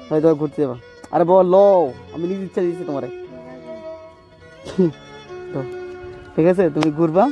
হয়তো ঘুরতে যাবা। আরে বল লো, আমি নিজে ইচ্ছা দিয়েছি তোমারে। তো ঠিক আছে, তুমি ঘুরবা।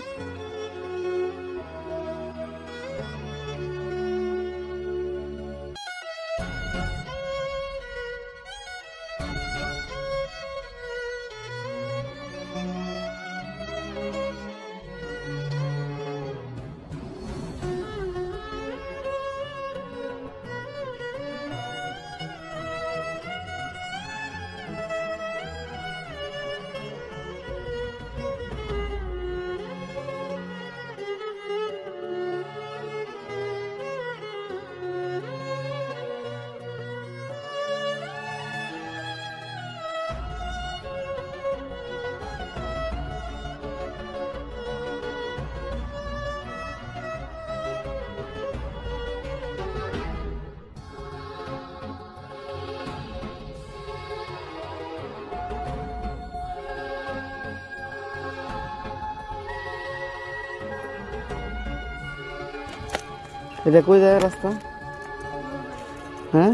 এটা কই যায় রাস্তা? হ্যাঁ,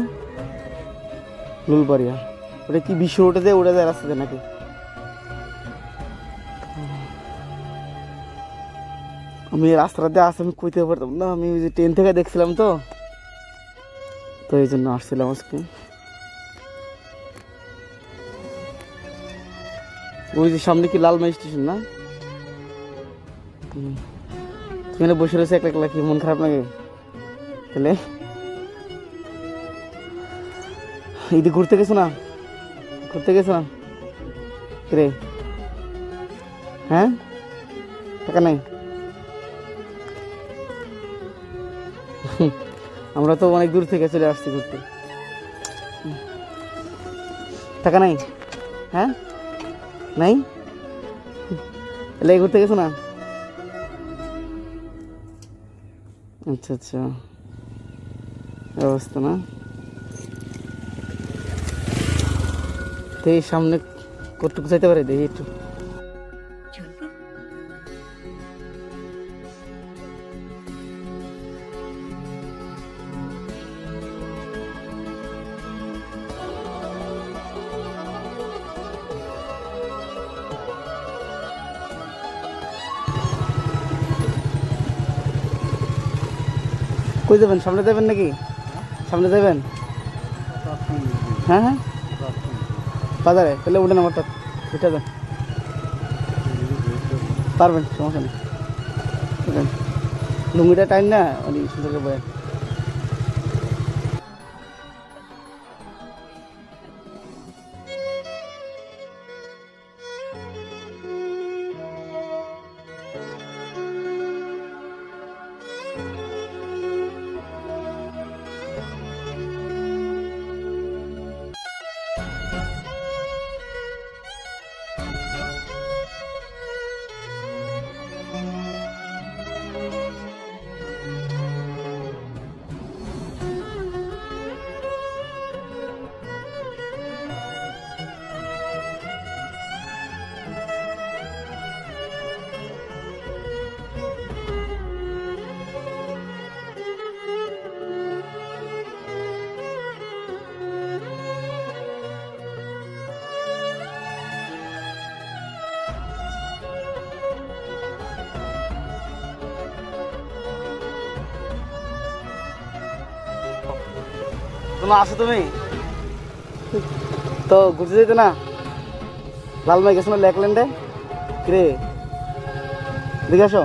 লুলবাড়িয়া। ওটা কি বিশ্ব রোডে যায়, ওটা যায় রাস্তাতে নাকি? আমি রাস্তাটাতে আসে আমি কইতে পারতাম না, আমি ওই যে ট্রেন থেকে দেখছিলাম তো, তো এই জন্য আসছিলাম আজকে। ওই যে সামনে কি লালমাই স্টেশন না? তুমি বসে রয়েছে একলা একলা, কি মন খারাপ লাগে? তাহলে ঈদে ঘুরতে গেছো না? ঘুরতে গেছো না রে? হ্যাঁ, টাকা নাই? আমরা তো অনেক দূর থেকে চলে আসছি ঘুরতে। টাকা নাই? হ্যাঁ, নাই? এলে ঘুরতে গেছো না? আচ্ছা আচ্ছা, অবস্থা না। দেখি সামনে কতটুকু যাইতে পারে, দেখি একটু। কই যাবেন? সামনে যাবেন নাকি? সামনে যাবেন? হ্যাঁ হ্যাঁ, বাজারে। তাহলে উঠেন, আমারটা উঠে যান, পারবেন, সমস্যা নেই। উঠেন, লুঙ্গিটা টাইম না অনেক সুন্দর করে বয়েন। তোমার আসো তুমি তো ঘুরতে যেতে না? লালমাই গেছো না লেকল্যান্ডে? কিরে দেখে আসো,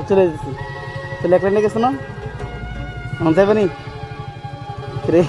চলে যেতেছি তো। লেকল্যান্ডে গেছো না? মন যাবে নি কিরে?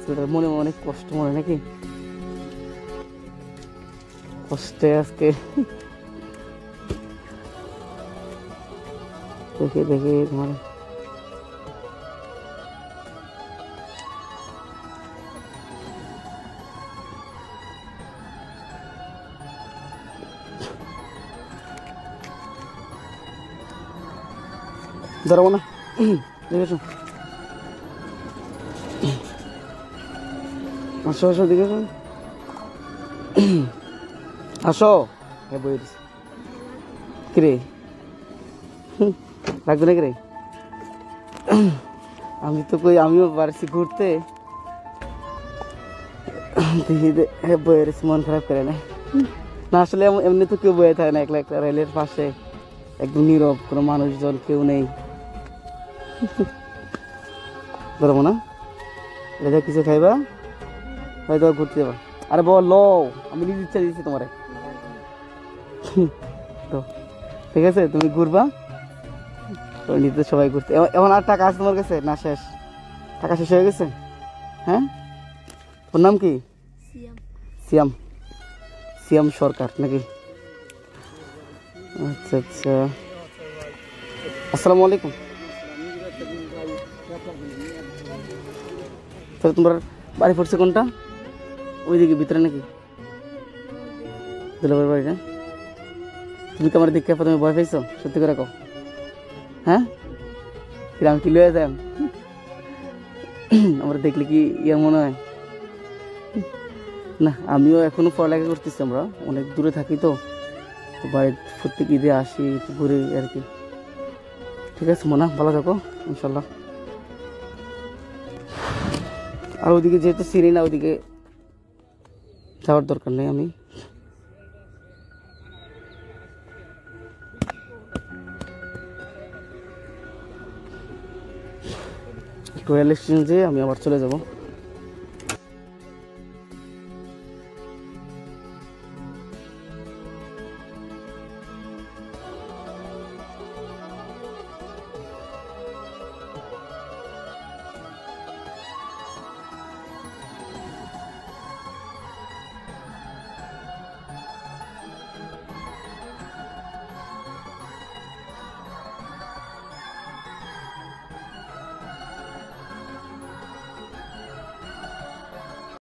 ছেলেটার মনে অনেক কষ্ট মনে নাকি, কষ্টে আজকে দেখে দেখে তোমার দাঁড়াবো না, দেখেছো আসো আসো, দেখেছো আসো, হ্যাঁ বই কিরে লাগবে না কিরে, আমি তো কই আমিও পারছি ঘুরতে, দেখি বয়ে রেছি, মন খারাপ করে না। না আসলে এমনি তো কেউ বয়ে থাকে না, একলা একলা রেলের পাশে একদম নীরব, কোনো মানুষজন কেউ নেই। ধরবো না, এটা কিছু খাইবা, হয়তো ঘুরতে যাবা। আরে বল, আমি নিজে ইচ্ছা দিচ্ছি তোমারে তো ঠিক আছে, তুমি ঘুরবা, তো নিজে সবাই ঘুরতে। এখন আর টাকা আছে তোমার কাছে না শেষ? টাকা শেষ হয়ে গেছে? হ্যাঁ, তোর নাম কি? সিয়াম, সিয়াম সরকার নাকি? আচ্ছা আচ্ছা, আসসালামু আলাইকুম। তাহলে তোমার বাড়ি পড়ছে কোনটা? ওইদিকে ভিতরে নাকি দুলাভাইয়ের বাড়ি? না, তুমি কি আমার দেখে প্রথমে ভয় পাইছো? সত্যি করে কও। হ্যাঁ, আমি কি লয়ে যাই? আমরা দেখলে কি ইয়ে মনে হয়? না, আমিও এখনো পড়ালেখা করতেছি, আমরা অনেক দূরে থাকি তো, বাড়ির প্রত্যেক ঈদে আসি, ঘুরে আর কি। ঠিক আছে মোনা, ভালো থাকো ইনশাল্লাহ। আর ওইদিকে যেহেতু চিনি না, ওইদিকে যাওয়ার দরকার নেই। আমি রেল স্টেশন যেয়ে আমি আবার চলে যাব।